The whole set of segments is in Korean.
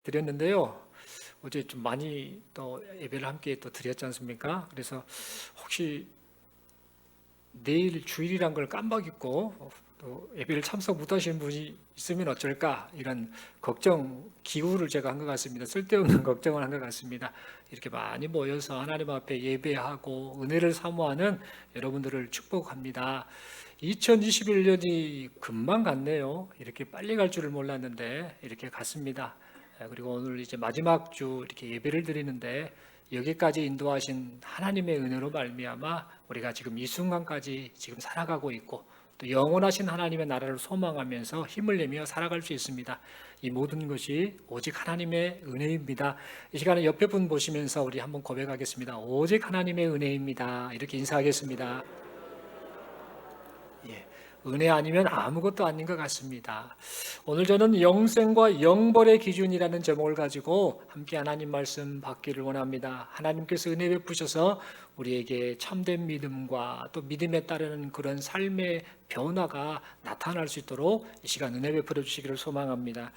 드렸는데요. 어제 좀 많이 또 예배를 함께 또 드렸지 않습니까? 그래서 혹시 내일 주일이란 걸 깜빡 잊고 또 예배를 참석 못 하시는 분이 있으면 어쩔까 이런 기우를 제가 한 것 같습니다. 쓸데없는 걱정을 한 것 같습니다. 이렇게 많이 모여서 하나님 앞에 예배하고 은혜를 사모하는 여러분들을 축복합니다. 2021년이 금방 갔네요. 이렇게 빨리 갈 줄을 몰랐는데 이렇게 갔습니다. 그리고 오늘 이제 마지막 주 이렇게 예배를 드리는데 여기까지 인도하신 하나님의 은혜로 말미암아 우리가 지금 이 순간까지 지금 살아가고 있고 또 영원하신 하나님의 나라를 소망하면서 힘을 내며 살아갈 수 있습니다. 이 모든 것이 오직 하나님의 은혜입니다. 이 시간에 옆에 분 보시면서 우리 한번 고백하겠습니다. 오직 하나님의 은혜입니다. 이렇게 인사하겠습니다. 예, 은혜 아니면 아무것도 아닌 것 같습니다. 오늘 저는 영생과 영벌의 기준이라는 제목을 가지고 함께 하나님 말씀 받기를 원합니다. 하나님께서 은혜 베푸셔서 우리에게 참된 믿음과 또 믿음에 따르는 그런 삶의 변화가 나타날 수 있도록 이 시간 은혜 베풀어 주시기를 소망합니다.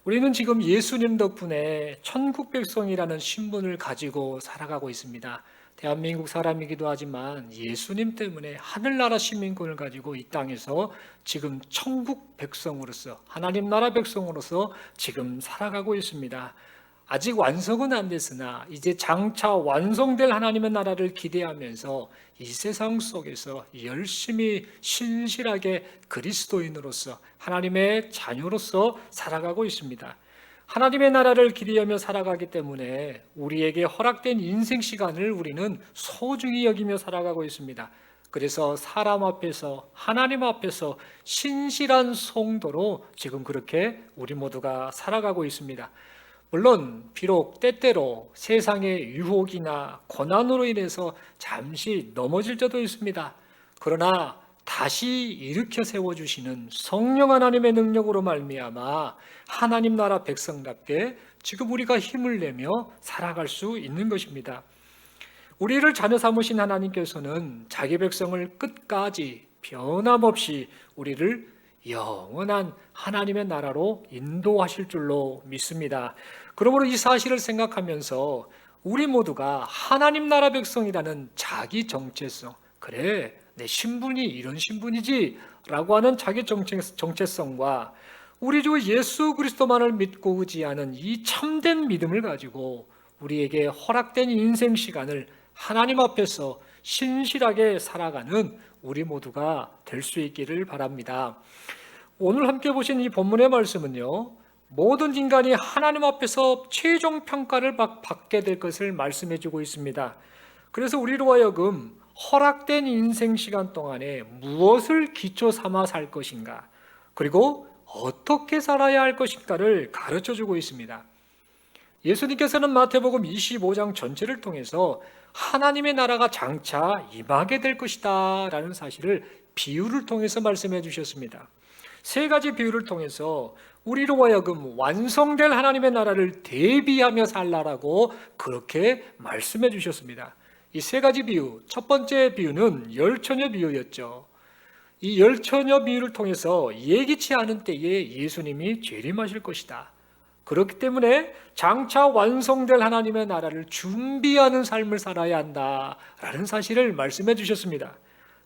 우리는 지금 예수님 덕분에 천국 백성이라는 신분을 가지고 살아가고 있습니다. 대한민국 사람이기도 하지만 예수님 때문에 하늘나라 시민권을 가지고 이 땅에서 지금 천국 백성으로서 하나님 나라 백성으로서 지금 살아가고 있습니다. 아직 완성은 안 됐으나 이제 장차 완성될 하나님의 나라를 기대하면서 이 세상 속에서 열심히 신실하게 그리스도인으로서 하나님의 자녀로서 살아가고 있습니다. 하나님의 나라를 기대하며 살아가기 때문에 우리에게 허락된 인생 시간을 우리는 소중히 여기며 살아가고 있습니다. 그래서 사람 앞에서 하나님 앞에서 신실한 성도로 지금 그렇게 우리 모두가 살아가고 있습니다. 물론 비록 때때로 세상의 유혹이나 고난으로 인해서 잠시 넘어질 때도 있습니다. 그러나 다시 일으켜 세워주시는 성령 하나님의 능력으로 말미암아 하나님 나라 백성답게 지금 우리가 힘을 내며 살아갈 수 있는 것입니다. 우리를 자녀 삼으신 하나님께서는 자기 백성을 끝까지 변함없이 우리를 영원한 하나님의 나라로 인도하실 줄로 믿습니다. 그러므로 이 사실을 생각하면서 우리 모두가 하나님 나라 백성이라는 자기 정체성, 그래 내 신분이 이런 신분이지 라고 하는 자기 정체성과 우리 주 예수 그리스도만을 믿고 의지하는 이 참된 믿음을 가지고 우리에게 허락된 인생 시간을 하나님 앞에서 신실하게 살아가는 우리 모두가 될 수 있기를 바랍니다. 오늘 함께 보신 이 본문의 말씀은요, 모든 인간이 하나님 앞에서 최종 평가를 받게 될 것을 말씀해 주고 있습니다. 그래서 우리로 하여금 허락된 인생 시간 동안에 무엇을 기초 삼아 살 것인가, 그리고 어떻게 살아야 할 것인가를 가르쳐 주고 있습니다. 예수님께서는 마태복음 25장 전체를 통해서 하나님의 나라가 장차 임하게 될 것이다 라는 사실을 비유를 통해서 말씀해 주셨습니다. 세 가지 비유를 통해서 우리로 하여금 완성될 하나님의 나라를 대비하며 살라라고 그렇게 말씀해 주셨습니다. 이 세 가지 비유, 첫 번째 비유는 열처녀 비유였죠. 이 열처녀 비유를 통해서 예기치 않은 때에 예수님이 재림하실 것이다. 그렇기 때문에 장차 완성될 하나님의 나라를 준비하는 삶을 살아야 한다라는 사실을 말씀해 주셨습니다.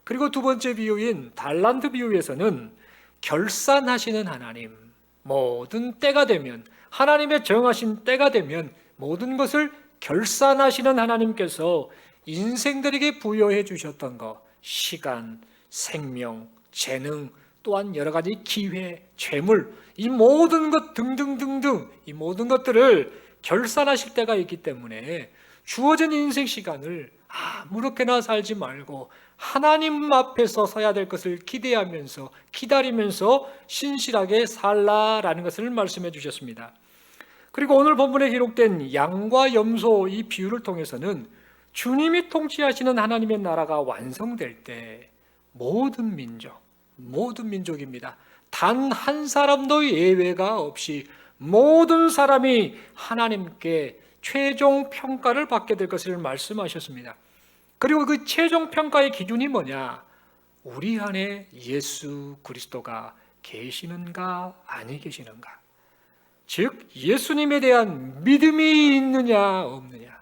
그리고 두 번째 비유인 달란트 비유에서는 결산하시는 하나님, 모든 때가 되면 하나님의 정하신 때가 되면 모든 것을 결산하시는 하나님께서 인생들에게 부여해 주셨던 것, 시간, 생명, 재능, 또한 여러 가지 기회, 재물, 이 모든 것 등등등등 이 모든 것들을 결산하실 때가 있기 때문에 주어진 인생 시간을 아무렇게나 살지 말고 하나님 앞에서 서야 될 것을 기대하면서 기다리면서 신실하게 살라라는 것을 말씀해 주셨습니다. 그리고 오늘 본문에 기록된 양과 염소 이 비유를 통해서는 주님이 통치하시는 하나님의 나라가 완성될 때 모든 민족입니다. 단 한 사람도 예외가 없이 모든 사람이 하나님께 최종 평가를 받게 될 것을 말씀하셨습니다. 그리고 그 최종 평가의 기준이 뭐냐? 우리 안에 예수 그리스도가 계시는가 아니 계시는가? 즉 예수님에 대한 믿음이 있느냐 없느냐,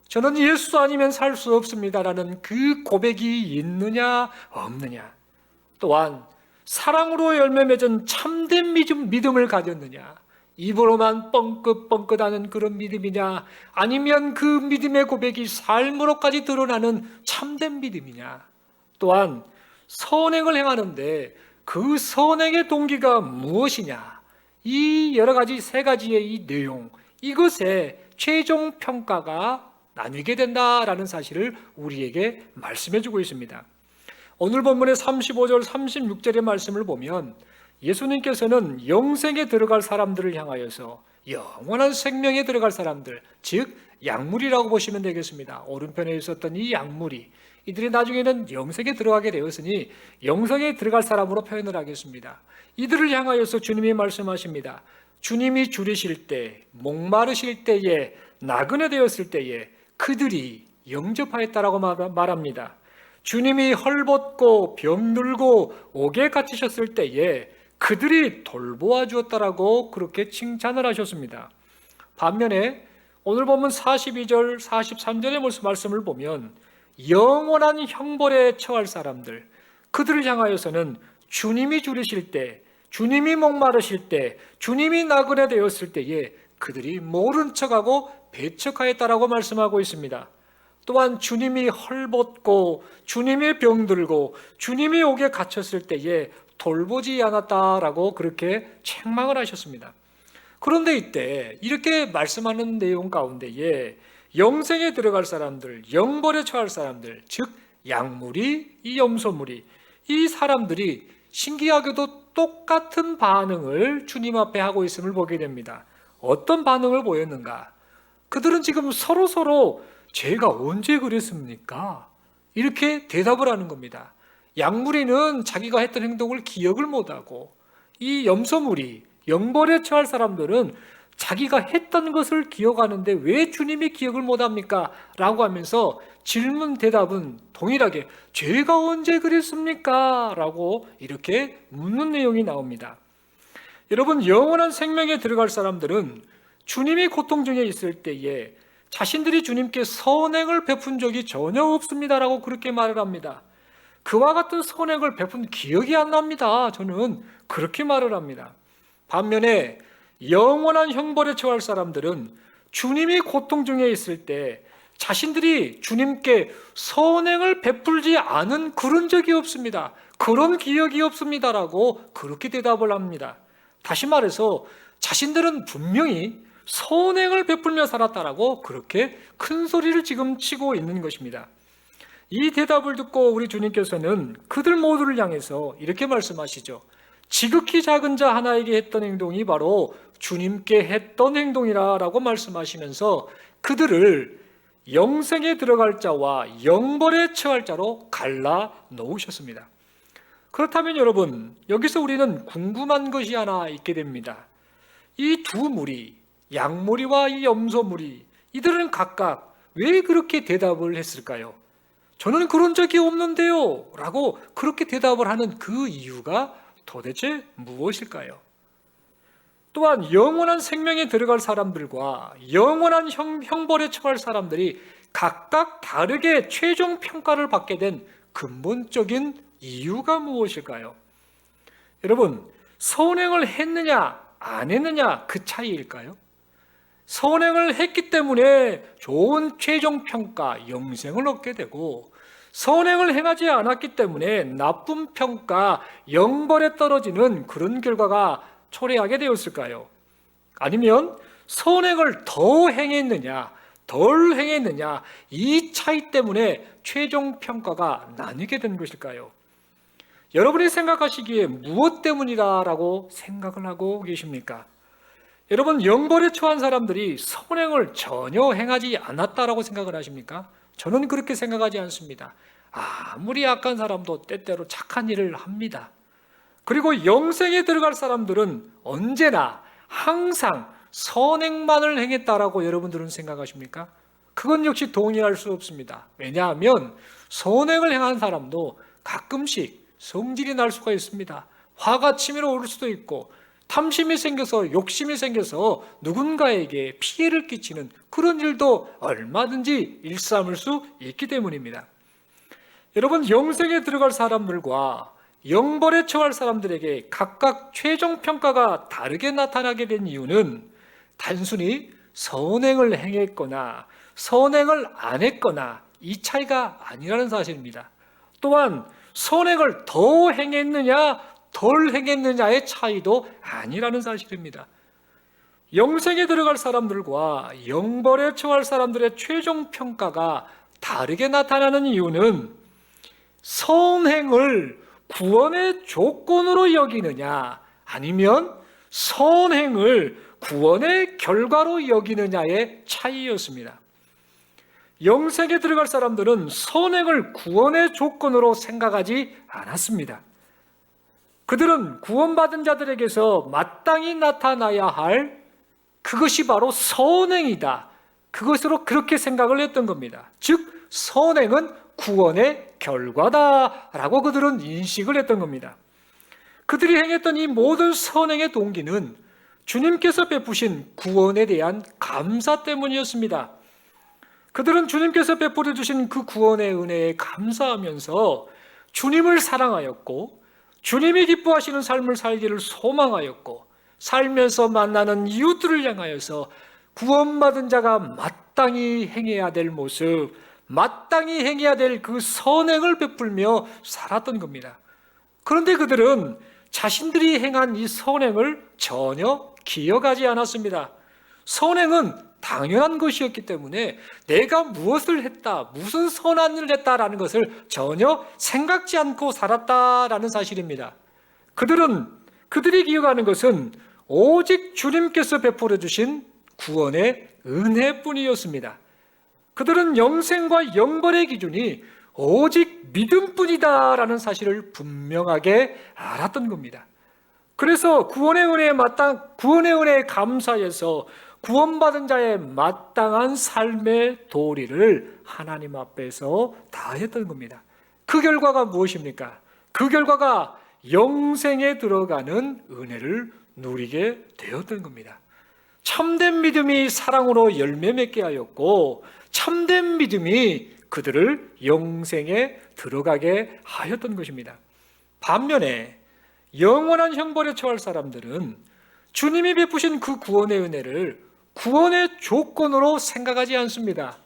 저는 예수 아니면 살 수 없습니다라는 그 고백이 있느냐 없느냐, 또한 사랑으로 열매 맺은 참된 믿음을 가졌느냐, 입으로만 뻥긋뻥긋하는 그런 믿음이냐, 아니면 그 믿음의 고백이 삶으로까지 드러나는 참된 믿음이냐, 또한 선행을 행하는데 그 선행의 동기가 무엇이냐, 이 여러 가지 세 가지의 이 내용, 이것에 최종 평가가 나뉘게 된다라는 사실을 우리에게 말씀해 주고 있습니다. 오늘 본문의 35절 36절의 말씀을 보면 예수님께서는 영생에 들어갈 사람들을 향하여서 영원한 생명에 들어갈 사람들, 즉 약물이라고 보시면 되겠습니다. 오른편에 있었던 이 약물이 이들이 나중에는 영생에 들어가게 되었으니 영생에 들어갈 사람으로 표현을 하겠습니다. 이들을 향하여서 주님이 말씀하십니다. 주님이 줄이실 때, 목마르실 때에, 나그네 되었을 때에 그들이 영접하였다라고 말합니다. 주님이 헐벗고 병들고 옥에 갇히셨을 때에 그들이 돌보아 주었다라고 그렇게 칭찬을 하셨습니다. 반면에 오늘 보면 42절 43절의 말씀을 보면 영원한 형벌에 처할 사람들, 그들을 향하여서는 주님이 줄이실 때, 주님이 목마르실 때, 주님이 나그네 되었을 때에 그들이 모른 척하고 배척하였다라고 말씀하고 있습니다. 또한 주님이 헐벗고 주님이 병들고 주님이 옥에 갇혔을 때에 돌보지 않았다라고 그렇게 책망을 하셨습니다. 그런데 이때 이렇게 말씀하는 내용 가운데에 영생에 들어갈 사람들, 영벌에 처할 사람들, 즉 약물이, 이 염소물이, 이 사람들이 신기하게도 똑같은 반응을 주님 앞에 하고 있음을 보게 됩니다. 어떤 반응을 보였는가? 그들은 지금 서로 제가 언제 그랬습니까? 이렇게 대답을 하는 겁니다. 약물이는 자기가 했던 행동을 기억을 못하고, 이 염소물이, 영벌에 처할 사람들은 자기가 했던 것을 기억하는데 왜 주님이 기억을 못합니까? 라고 하면서 질문 대답은 동일하게 제가 언제 그랬습니까? 라고 이렇게 묻는 내용이 나옵니다. 여러분, 영원한 생명에 들어갈 사람들은 주님이 고통 중에 있을 때에 자신들이 주님께 선행을 베푼 적이 전혀 없습니다라고 그렇게 말을 합니다. 그와 같은 선행을 베푼 기억이 안 납니다. 저는 그렇게 말을 합니다. 반면에 영원한 형벌에 처할 사람들은 주님이 고통 중에 있을 때 자신들이 주님께 선행을 베풀지 않은 그런 적이 없습니다. 그런 기억이 없습니다라고 그렇게 대답을 합니다. 다시 말해서 자신들은 분명히 선행을 베풀며 살았다라고 그렇게 큰 소리를 지금 치고 있는 것입니다. 이 대답을 듣고 우리 주님께서는 그들 모두를 향해서 이렇게 말씀하시죠. 지극히 작은 자 하나에게 했던 행동이 바로 주님께 했던 행동이라고 말씀하시면서 그들을 영생에 들어갈 자와 영벌에 처할 자로 갈라 놓으셨습니다. 그렇다면 여러분, 여기서 우리는 궁금한 것이 하나 있게 됩니다. 이 두 무리, 약무리와 이 염소무리, 이들은 각각 왜 그렇게 대답을 했을까요? 저는 그런 적이 없는데요 라고 그렇게 대답을 하는 그 이유가 도대체 무엇일까요? 또한 영원한 생명에 들어갈 사람들과 영원한 형벌에 처할 사람들이 각각 다르게 최종 평가를 받게 된 근본적인 이유가 무엇일까요? 여러분, 선행을 했느냐 안 했느냐 그 차이일까요? 선행을 했기 때문에 좋은 최종 평가, 영생을 얻게 되고, 선행을 행하지 않았기 때문에 나쁜 평가, 영벌에 떨어지는 그런 결과가 초래하게 되었을까요? 아니면 선행을 더 행했느냐, 덜 행했느냐, 이 차이 때문에 최종 평가가 나뉘게 된 것일까요? 여러분이 생각하시기에 무엇 때문이다라고 생각을 하고 계십니까? 여러분, 영벌에 처한 사람들이 선행을 전혀 행하지 않았다라고 생각을 하십니까? 저는 그렇게 생각하지 않습니다. 아무리 악한 사람도 때때로 착한 일을 합니다. 그리고 영생에 들어갈 사람들은 언제나 항상 선행만을 행했다라고 여러분들은 생각하십니까? 그건 역시 동의할 수 없습니다. 왜냐하면 선행을 행한 사람도 가끔씩 성질이 날 수가 있습니다. 화가 치밀어 오를 수도 있고, 탐심이 생겨서 욕심이 생겨서 누군가에게 피해를 끼치는 그런 일도 얼마든지 일삼을 수 있기 때문입니다. 여러분, 영생에 들어갈 사람들과 영벌에 처할 사람들에게 각각 최종 평가가 다르게 나타나게 된 이유는 단순히 선행을 행했거나 선행을 안 했거나 이 차이가 아니라는 사실입니다. 또한 선행을 더 행했느냐 덜 행했느냐의 차이도 아니라는 사실입니다. 영생에 들어갈 사람들과 영벌에 처할 사람들의 최종 평가가 다르게 나타나는 이유는 선행을 구원의 조건으로 여기느냐 아니면 선행을 구원의 결과로 여기느냐의 차이였습니다. 영생에 들어갈 사람들은 선행을 구원의 조건으로 생각하지 않았습니다. 그들은 구원받은 자들에게서 마땅히 나타나야 할 그것이 바로 선행이다. 그것으로 그렇게 생각을 했던 겁니다. 즉 선행은 구원의 결과다라고 그들은 인식을 했던 겁니다. 그들이 행했던 이 모든 선행의 동기는 주님께서 베푸신 구원에 대한 감사 때문이었습니다. 그들은 주님께서 베풀어 주신 그 구원의 은혜에 감사하면서 주님을 사랑하였고 주님이 기뻐하시는 삶을 살기를 소망하였고 살면서 만나는 이웃들을 향하여서 구원받은 자가 마땅히 행해야 될 모습, 마땅히 행해야 될 그 선행을 베풀며 살았던 겁니다. 그런데 그들은 자신들이 행한 이 선행을 전혀 기억하지 않았습니다. 선행은 당연한 것이었기 때문에 내가 무엇을 했다, 무슨 선한 일을 했다라는 것을 전혀 생각지 않고 살았다라는 사실입니다. 그들이 기억하는 것은 오직 주님께서 베풀어 주신 구원의 은혜뿐이었습니다. 그들은 영생과 영벌의 기준이 오직 믿음뿐이다라는 사실을 분명하게 알았던 겁니다. 그래서 구원의 은혜에 감사해서 구원받은 자의 마땅한 삶의 도리를 하나님 앞에서 다했던 겁니다. 그 결과가 무엇입니까? 그 결과가 영생에 들어가는 은혜를 누리게 되었던 겁니다. 참된 믿음이 사랑으로 열매 맺게 하였고 참된 믿음이 그들을 영생에 들어가게 하였던 것입니다. 반면에 영원한 형벌에 처할 사람들은 주님이 베푸신 그 구원의 은혜를 구원의 조건으로 생각하지 않습니다.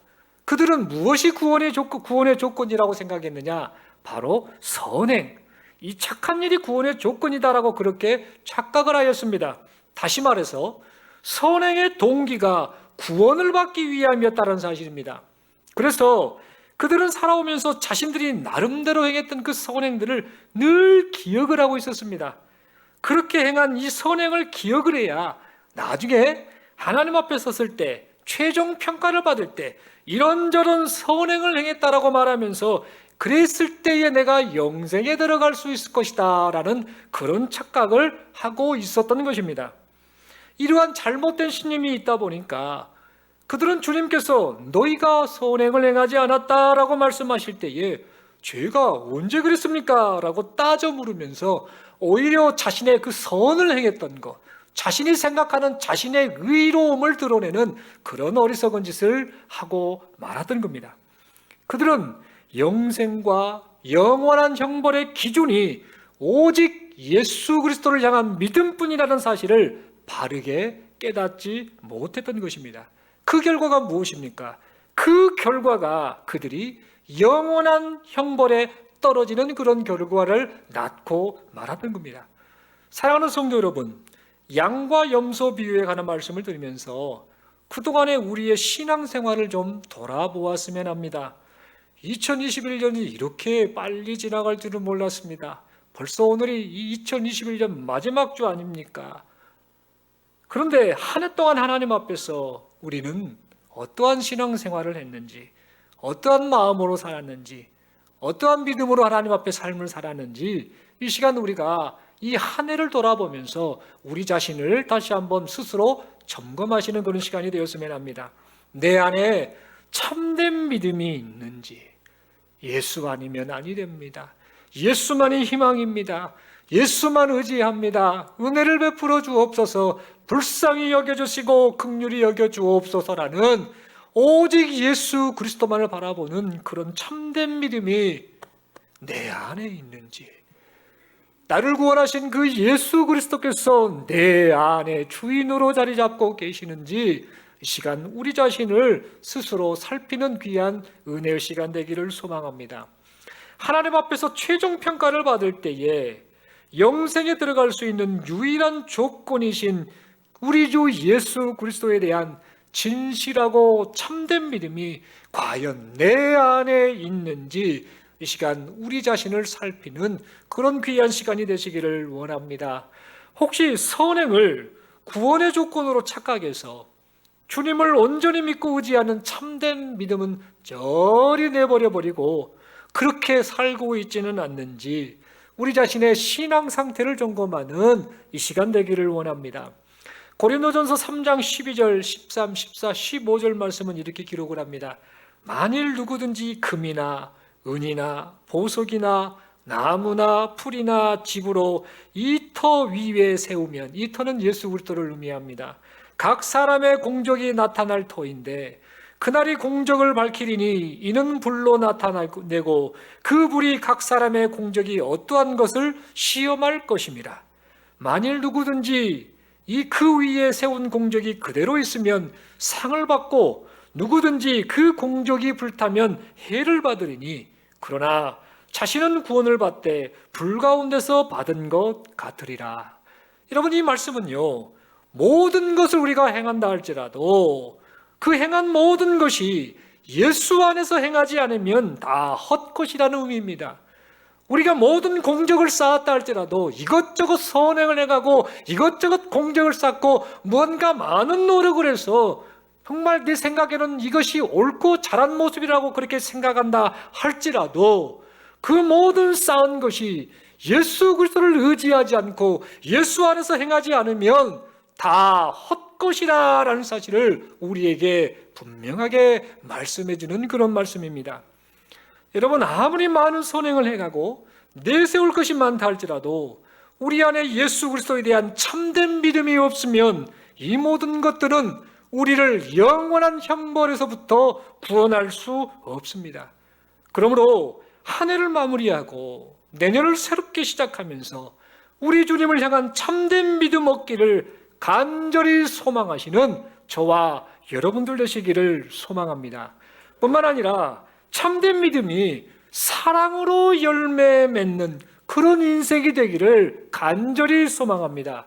그들은 무엇이 구원의 조건이라고 생각했느냐? 바로 선행, 이 착한 일이 구원의 조건이다라고 그렇게 착각을 하였습니다. 다시 말해서 선행의 동기가 구원을 받기 위함이었다는 사실입니다. 그래서 그들은 살아오면서 자신들이 나름대로 행했던 그 선행들을 늘 기억을 하고 있었습니다. 그렇게 행한 이 선행을 기억을 해야 나중에 하나님 앞에 섰을 때 최종 평가를 받을 때 이런저런 선행을 행했다라고 말하면서 그랬을 때에 내가 영생에 들어갈 수 있을 것이다 라는 그런 착각을 하고 있었던 것입니다. 이러한 잘못된 신념이 있다 보니까 그들은 주님께서 너희가 선행을 행하지 않았다라고 말씀하실 때에 죄가 언제 그랬습니까? 라고 따져 물으면서 오히려 자신의 그 선을 행했던 것, 자신이 생각하는 자신의 의로움을 드러내는 그런 어리석은 짓을 하고 말았던 겁니다. 그들은 영생과 영원한 형벌의 기준이 오직 예수 그리스도를 향한 믿음뿐이라는 사실을 바르게 깨닫지 못했던 것입니다. 그 결과가 무엇입니까? 그 결과가 그들이 영원한 형벌에 떨어지는 그런 결과를 낳고 말았던 겁니다. 사랑하는 성도 여러분, 양과 염소 비유에 관한 말씀을 드리면서 그동안의 우리의 신앙생활을 좀 돌아보았으면 합니다. 2021년이 이렇게 빨리 지나갈 줄은 몰랐습니다. 벌써 오늘이 이 2021년 마지막 주 아닙니까? 그런데 한 해 동안 하나님 앞에서 우리는 어떠한 신앙생활을 했는지, 어떠한 마음으로 살았는지, 어떠한 믿음으로 하나님 앞에 삶을 살았는지 이 시간 우리가 이 한 해를 돌아보면서 우리 자신을 다시 한번 스스로 점검하시는 그런 시간이 되었으면 합니다. 내 안에 참된 믿음이 있는지, 예수 아니면 아니 됩니다. 예수만이 희망입니다. 예수만 의지합니다. 은혜를 베풀어 주옵소서. 불쌍히 여겨주시고 긍휼히 여겨주옵소서라는 오직 예수 그리스도만을 바라보는 그런 참된 믿음이 내 안에 있는지, 나를 구원하신 그 예수 그리스도께서 내 안에 주인으로 자리 잡고 계시는지 이 시간 우리 자신을 스스로 살피는 귀한 은혜의 시간 되기를 소망합니다. 하나님 앞에서 최종 평가를 받을 때에 영생에 들어갈 수 있는 유일한 조건이신 우리 주 예수 그리스도에 대한 진실하고 참된 믿음이 과연 내 안에 있는지 이 시간 우리 자신을 살피는 그런 귀한 시간이 되시기를 원합니다. 혹시 선행을 구원의 조건으로 착각해서 주님을 온전히 믿고 의지하는 참된 믿음은 저리 내버려 버리고 그렇게 살고 있지는 않는지 우리 자신의 신앙 상태를 점검하는 이 시간 되기를 원합니다. 고린도전서 3장 12절, 13, 14, 15절 말씀은 이렇게 기록을 합니다. 만일 누구든지 금이나 은이나 보석이나 나무나 풀이나 집으로 이 터 위에 세우면, 이 터는 예수 그리스도를 의미합니다. 각 사람의 공적이 나타날 터인데 그날이 공적을 밝히리니 이는 불로 나타내고 그 불이 각 사람의 공적이 어떠한 것을 시험할 것입니다. 만일 누구든지 이 그 위에 세운 공적이 그대로 있으면 상을 받고 누구든지 그 공적이 불타면 해를 받으리니 그러나 자신은 구원을 받되 불 가운데서 받은 것 같으리라. 여러분, 이 말씀은요, 모든 것을 우리가 행한다 할지라도 그 행한 모든 것이 예수 안에서 행하지 않으면 다 헛것이라는 의미입니다. 우리가 모든 공적을 쌓았다 할지라도 이것저것 선행을 해가고 이것저것 공적을 쌓고 무언가 많은 노력을 해서 정말 내 생각에는 이것이 옳고 잘한 모습이라고 그렇게 생각한다 할지라도 그 모든 쌓은 것이 예수 그리스도를 의지하지 않고 예수 안에서 행하지 않으면 다 헛것이라는 사실을 우리에게 분명하게 말씀해 주는 그런 말씀입니다. 여러분, 아무리 많은 선행을 해가고 내세울 것이 많다 할지라도 우리 안에 예수 그리스도에 대한 참된 믿음이 없으면 이 모든 것들은 우리를 영원한 형벌에서부터 구원할 수 없습니다. 그러므로 한 해를 마무리하고 내년을 새롭게 시작하면서 우리 주님을 향한 참된 믿음 얻기를 간절히 소망하시는 저와 여러분들 되시기를 소망합니다. 뿐만 아니라 참된 믿음이 사랑으로 열매 맺는 그런 인생이 되기를 간절히 소망합니다.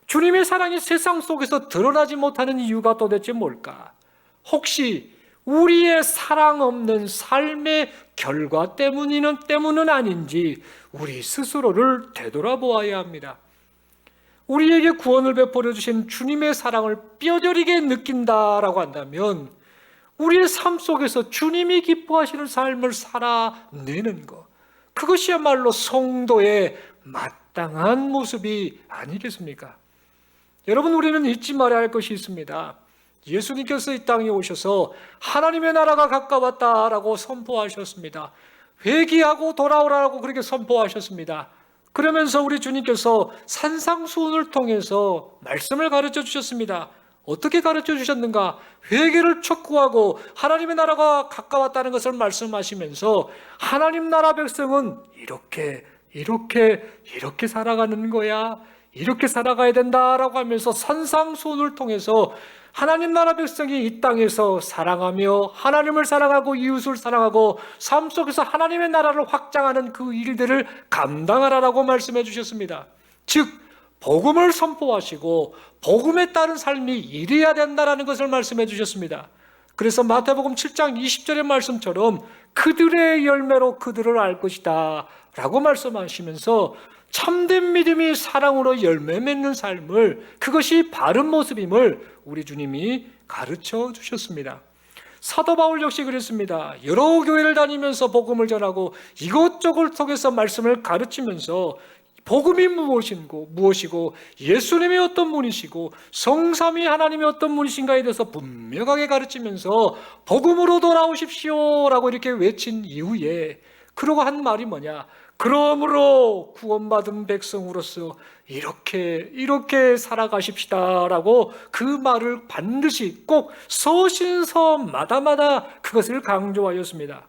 주님의 사랑이 세상 속에서 드러나지 못하는 이유가 도대체 뭘까? 혹시 우리의 사랑 없는 삶의 결과 때문은 아닌지 우리 스스로를 되돌아보아야 합니다. 우리에게 구원을 베풀어 주신 주님의 사랑을 뼈저리게 느낀다라고 한다면 우리의 삶 속에서 주님이 기뻐하시는 삶을 살아내는 것, 그것이야말로 성도의 마땅한 모습이 아니겠습니까? 여러분, 우리는 잊지 말아야 할 것이 있습니다. 예수님께서 이 땅에 오셔서 하나님의 나라가 가까웠다라고 선포하셨습니다. 회개하고 돌아오라고 그렇게 선포하셨습니다. 그러면서 우리 주님께서 산상수훈을 통해서 말씀을 가르쳐 주셨습니다. 어떻게 가르쳐 주셨는가? 회개를 촉구하고 하나님의 나라가 가까웠다는 것을 말씀하시면서 하나님 나라 백성은 이렇게 살아가는 거야. 이렇게 살아가야 된다라고 하면서 산상수훈을 통해서 하나님 나라 백성이 이 땅에서 사랑하며 하나님을 사랑하고 이웃을 사랑하고 삶 속에서 하나님의 나라를 확장하는 그 일들을 감당하라고 말씀해 주셨습니다. 즉 복음을 선포하시고 복음에 따른 삶이 이래야 된다라는 것을 말씀해 주셨습니다. 그래서 마태복음 7장 20절의 말씀처럼 그들의 열매로 그들을 알 것이다 라고 말씀하시면서 참된 믿음이 사랑으로 열매 맺는 삶을, 그것이 바른 모습임을 우리 주님이 가르쳐 주셨습니다. 사도 바울 역시 그랬습니다. 여러 교회를 다니면서 복음을 전하고 이것저것 속에서 말씀을 가르치면서 복음이 무엇이고 예수님이 어떤 분이시고 성삼위 하나님이 어떤 분이신가에 대해서 분명하게 가르치면서 복음으로 돌아오십시오 라고 이렇게 외친 이후에 그러고 한 말이 뭐냐? 그러므로 구원받은 백성으로서 이렇게 살아가십시다라고 그 말을 반드시 꼭 서신서마다마다 그것을 강조하였습니다.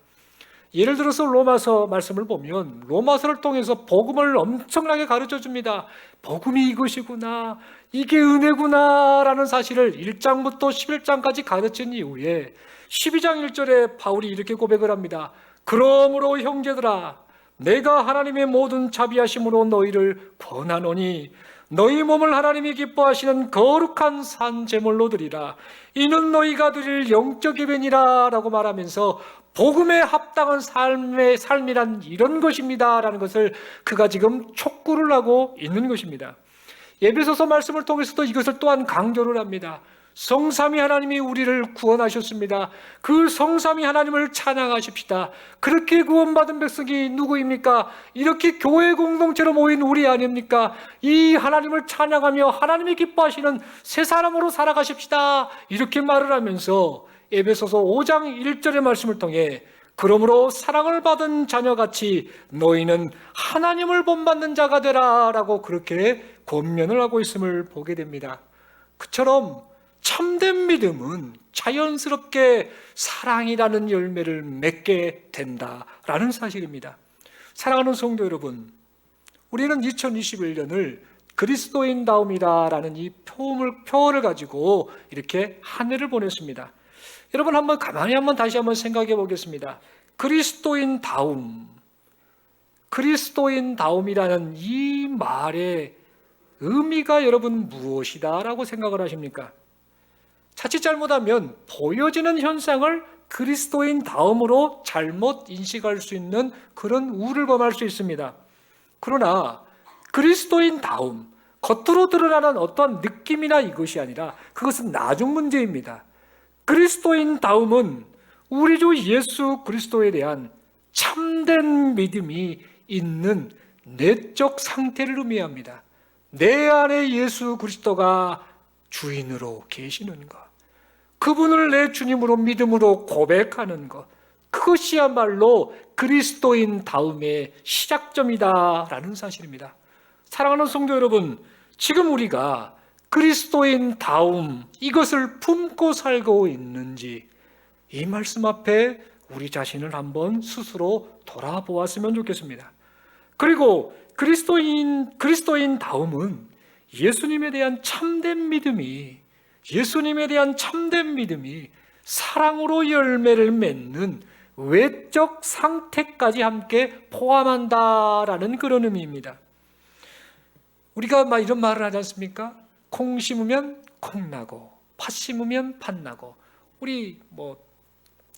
예를 들어서 로마서 말씀을 보면 로마서를 통해서 복음을 엄청나게 가르쳐 줍니다. 복음이 이것이구나, 이게 은혜구나 라는 사실을 1장부터 11장까지 가르친 이후에 12장 1절에 바울이 이렇게 고백을 합니다. 그러므로 형제들아, 내가 하나님의 모든 자비하심으로 너희를 권하노니 너희 몸을 하나님이 기뻐하시는 거룩한 산 제물로 드리라. 이는 너희가 드릴 영적 예배니라 라고 말하면서 복음에 합당한 삶이란 이런 것입니다 라는 것을 그가 지금 촉구를 하고 있는 것입니다. 에베소서 말씀을 통해서도 이것을 또한 강조를 합니다. 성삼위 하나님이 우리를 구원하셨습니다. 그 성삼위 하나님을 찬양하십시다. 그렇게 구원받은 백성이 누구입니까? 이렇게 교회 공동체로 모인 우리 아닙니까? 이 하나님을 찬양하며 하나님이 기뻐하시는 새 사람으로 살아가십시다. 이렇게 말을 하면서 에베소서 5장 1절의 말씀을 통해 그러므로 사랑을 받은 자녀같이 너희는 하나님을 본받는 자가 되라 라고 그렇게 권면을 하고 있음을 보게 됩니다. 그처럼 참된 믿음은 자연스럽게 사랑이라는 열매를 맺게 된다라는 사실입니다. 사랑하는 성도 여러분, 우리는 2021년을 그리스도인다움이라는 이 표어를 가지고 이렇게 한 해를 보냈습니다. 여러분 한번 가만히 다시 한번 생각해 보겠습니다. 그리스도인다움이라는 이 말의 의미가 여러분 무엇이다라고 생각을 하십니까? 자칫 잘못하면 보여지는 현상을 그리스도인다움으로 잘못 인식할 수 있는 그런 우를 범할 수 있습니다. 그러나 그리스도인다움, 겉으로 드러나는 어떠한 느낌이나 이것이 아니라 그것은 나중 문제입니다. 그리스도인다움은 우리 주 예수 그리스도에 대한 참된 믿음이 있는 내적 상태를 의미합니다. 내 안에 예수 그리스도가 주인으로 계시는 것, 그분을 내 주님으로 믿음으로 고백하는 것, 그것이야말로 그리스도인다움의 시작점이다라는 사실입니다. 사랑하는 성도 여러분, 지금 우리가 그리스도인다움 이것을 품고 살고 있는지 이 말씀 앞에 우리 자신을 한번 스스로 돌아보았으면 좋겠습니다. 그리고 그리스도인다움은 예수님에 대한 참된 믿음이 사랑으로 열매를 맺는 외적 상태까지 함께 포함한다라는 그런 의미입니다. 우리가 막 이런 말을 하지 않습니까? 콩 심으면 콩 나고 팥 심으면 팥 나고, 우리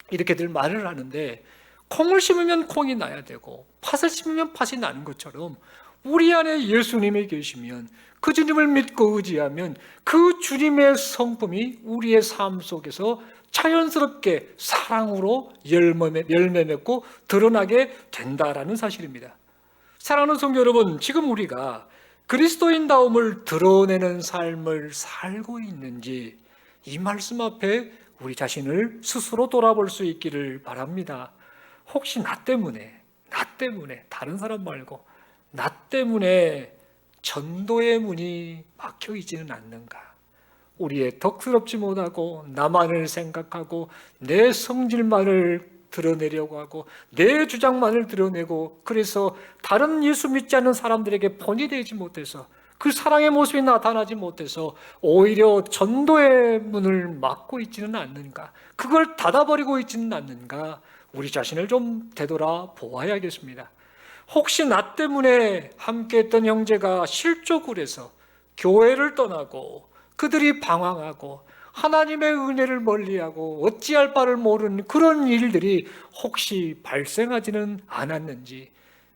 이렇게들 말을 하는데 콩을 심으면 콩이 나야 되고 팥을 심으면 팥이 나는 것처럼 우리 안에 예수님이 계시면 그 주님을 믿고 의지하면 그 주님의 성품이 우리의 삶 속에서 자연스럽게 사랑으로 열매 맺고 드러나게 된다라는 사실입니다. 사랑하는 성도 여러분, 지금 우리가 그리스도인다움을 드러내는 삶을 살고 있는지 이 말씀 앞에 우리 자신을 스스로 돌아볼 수 있기를 바랍니다. 혹시 나 때문에 다른 사람 말고 나 때문에 전도의 문이 막혀 있지는 않는가? 우리의 덕스럽지 못하고 나만을 생각하고 내 성질만을 드러내려고 하고 내 주장만을 드러내고, 그래서 다른 예수 믿지 않는 사람들에게 본이 되지 못해서 그 사랑의 모습이 나타나지 못해서 오히려 전도의 문을 막고 있지는 않는가? 그걸 닫아버리고 있지는 않는가? 우리 자신을 좀 되돌아 보아야겠습니다. 혹시 나 때문에 함께했던 형제가 실족을 해서 교회를 떠나고 그들이 방황하고 하나님의 은혜를 멀리하고 어찌할 바를 모르는 그런 일들이 혹시 발생하지는 않았는지,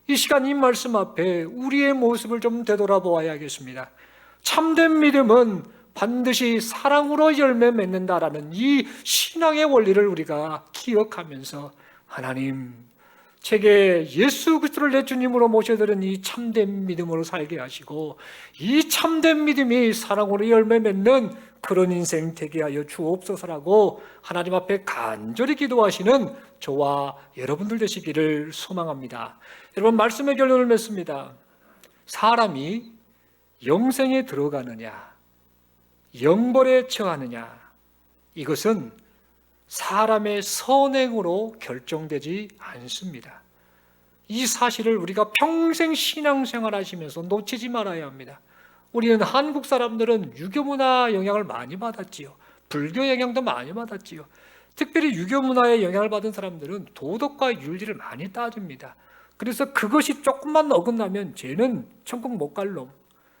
이 시간 이 말씀 앞에 우리의 모습을 좀 되돌아보아야겠습니다. 참된 믿음은 반드시 사랑으로 열매 맺는다라는 이 신앙의 원리를 우리가 기억하면서 하나님, 제게 예수 그리스도를 내 주님으로 모셔드린 이 참된 믿음으로 살게 하시고 이 참된 믿음이 사랑으로 열매 맺는 그런 인생 되게 하여 주옵소서라고 하나님 앞에 간절히 기도하시는 저와 여러분들 되시기를 소망합니다. 여러분, 말씀의 결론을 맺습니다. 사람이 영생에 들어가느냐 영벌에 처하느냐, 이것은 사람의 선행으로 결정되지 않습니다. 이 사실을 우리가 평생 신앙생활 하시면서 놓치지 말아야 합니다. 우리는 한국 사람들은 유교 문화 영향을 많이 받았지요. 불교 영향도 많이 받았지요. 특별히 유교 문화에 영향을 받은 사람들은 도덕과 윤리를 많이 따집니다. 그래서 그것이 조금만 어긋나면 쟤는 천국 못 갈 놈,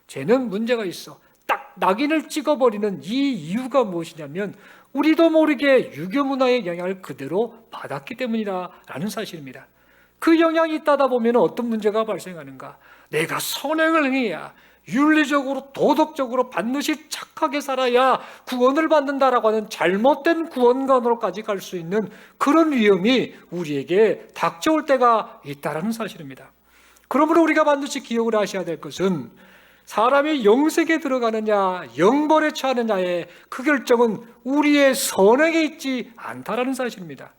쟤는 문제가 있어, 딱 낙인을 찍어버리는 이 이유가 무엇이냐면 우리도 모르게 유교 문화의 영향을 그대로 받았기 때문이라는 사실입니다. 그 영향이 있다다 보면 어떤 문제가 발생하는가? 내가 선행을 해야, 윤리적으로 도덕적으로 반드시 착하게 살아야 구원을 받는다라고 하는 잘못된 구원관으로까지 갈 수 있는 그런 위험이 우리에게 닥쳐올 때가 있다는 사실입니다. 그러므로 우리가 반드시 기억을 하셔야 될 것은 사람이 영생에 들어가느냐 영벌에 처하느냐의 그 결정은 우리의 선행에 있지 않다라는 사실입니다.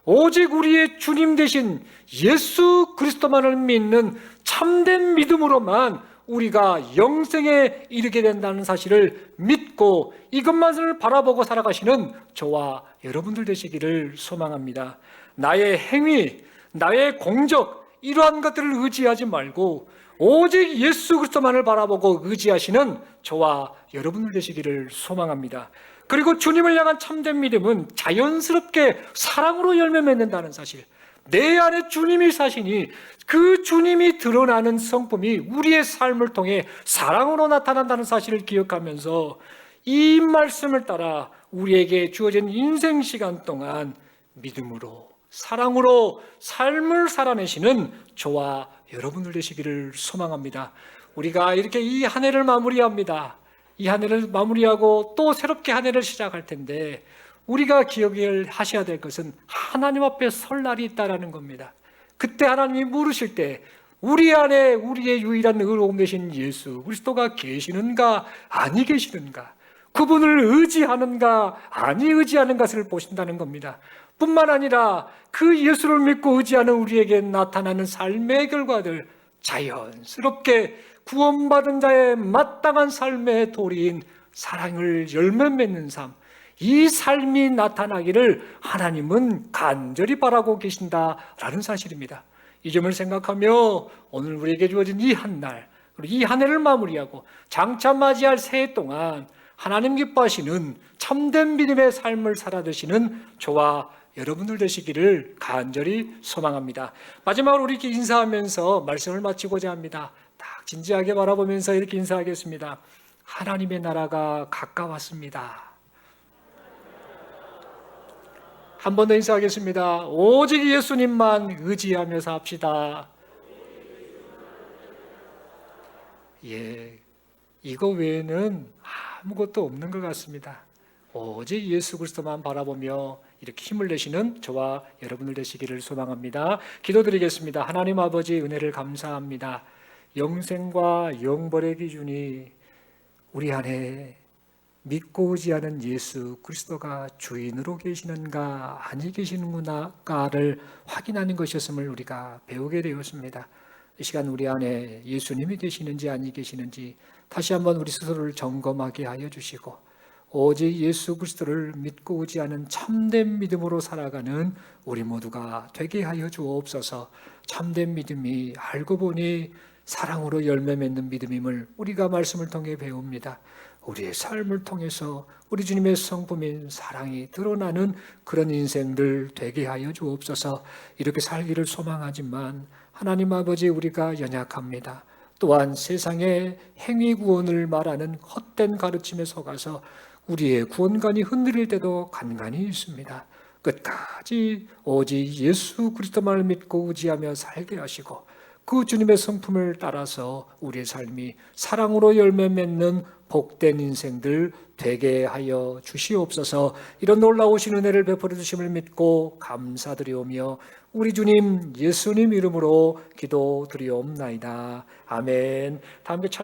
오직 우리의 주님 되신 예수 그리스도만을 믿는 참된 믿음으로만 우리가 영생에 이르게 된다는 사실을 믿고 이것만을 바라보고 살아가시는 저와 여러분들 되시기를 소망합니다. 나의 행위, 나의 공적, 이러한 것들을 의지하지 말고 오직 예수 그리스도만을 바라보고 의지하시는 저와 여러분들 되시기를 소망합니다. 그리고 주님을 향한 참된 믿음은 자연스럽게 사랑으로 열매 맺는다는 사실, 내 안에 주님이 사시니 그 주님이 드러나는 성품이 우리의 삶을 통해 사랑으로 나타난다는 사실을 기억하면서 이 말씀을 따라 우리에게 주어진 인생 시간 동안 믿음으로 사랑으로 삶을 살아내시는 저와 여러분들 되시기를 소망합니다. 우리가 이렇게 이 한 해를 마무리합니다. 이 한 해를 마무리하고 또 새롭게 한 해를 시작할 텐데 우리가 기억을 하셔야 될 것은 하나님 앞에 설 날이 있다는 겁니다. 그때 하나님이 물으실 때 우리 안에 우리의 유일한 의로움 되신 예수 그리스도가 계시는가 아니 계시는가, 그분을 의지하는가 아니 의지하는 것을 보신다는 겁니다. 뿐만 아니라 그 예수를 믿고 의지하는 우리에게 나타나는 삶의 결과들, 자연스럽게 구원받은 자의 마땅한 삶의 도리인 사랑을 열매 맺는 삶, 이 삶이 나타나기를 하나님은 간절히 바라고 계신다라는 사실입니다. 이 점을 생각하며 오늘 우리에게 주어진 이 한 날, 그리고 이 한 해를 마무리하고 장차 맞이할 새해 동안 하나님 기뻐하시는 참된 믿음의 삶을 살아드시는 저와 여러분들 되시기를 간절히 소망합니다. 마지막으로 우리 이렇게 인사하면서 말씀을 마치고자 합니다. 딱 진지하게 바라보면서 이렇게 인사하겠습니다. 하나님의 나라가 가까웠습니다. 한 번 더 인사하겠습니다. 오직 예수님만 의지하며 삽시다. 예, 이거 외에는 아무것도 없는 것 같습니다. 오직 예수 그리스도만 바라보며 이렇게 힘을 내시는 저와 여러분들 되시기를 소망합니다. 기도드리겠습니다. 하나님 아버지, 은혜를 감사합니다. 영생과 영벌의 기준이 우리 안에 믿고 의지하는 예수 그리스도가 주인으로 계시는가 아니 계시는가를 확인하는 것이었음을 우리가 배우게 되었습니다. 이 시간 우리 안에 예수님이 계시는지 아니 계시는지 다시 한번 우리 스스로를 점검하게 하여 주시고 오직 예수 그리스도를 믿고 의지하는 참된 믿음으로 살아가는 우리 모두가 되게 하여 주옵소서. 참된 믿음이 알고 보니 사랑으로 열매 맺는 믿음임을 우리가 말씀을 통해 배웁니다. 우리의 삶을 통해서 우리 주님의 성품인 사랑이 드러나는 그런 인생들 되게 하여 주옵소서. 이렇게 살기를 소망하지만 하나님 아버지, 우리가 연약합니다. 또한 세상의 행위 구원을 말하는 헛된 가르침에 속아서 우리의 구원관이 흔들릴 때도 간간히 있습니다. 끝까지 오직 예수 그리스도만을 믿고 의지하며 살게 하시고 그 주님의 성품을 따라서 우리의 삶이 사랑으로 열매 맺는 복된 인생들 되게 하여 주시옵소서. 이런 놀라우신 은혜를 베풀어 주심을 믿고 감사드리오며 우리 주님 예수님 이름으로 기도드리옵나이다. 아멘. 다음에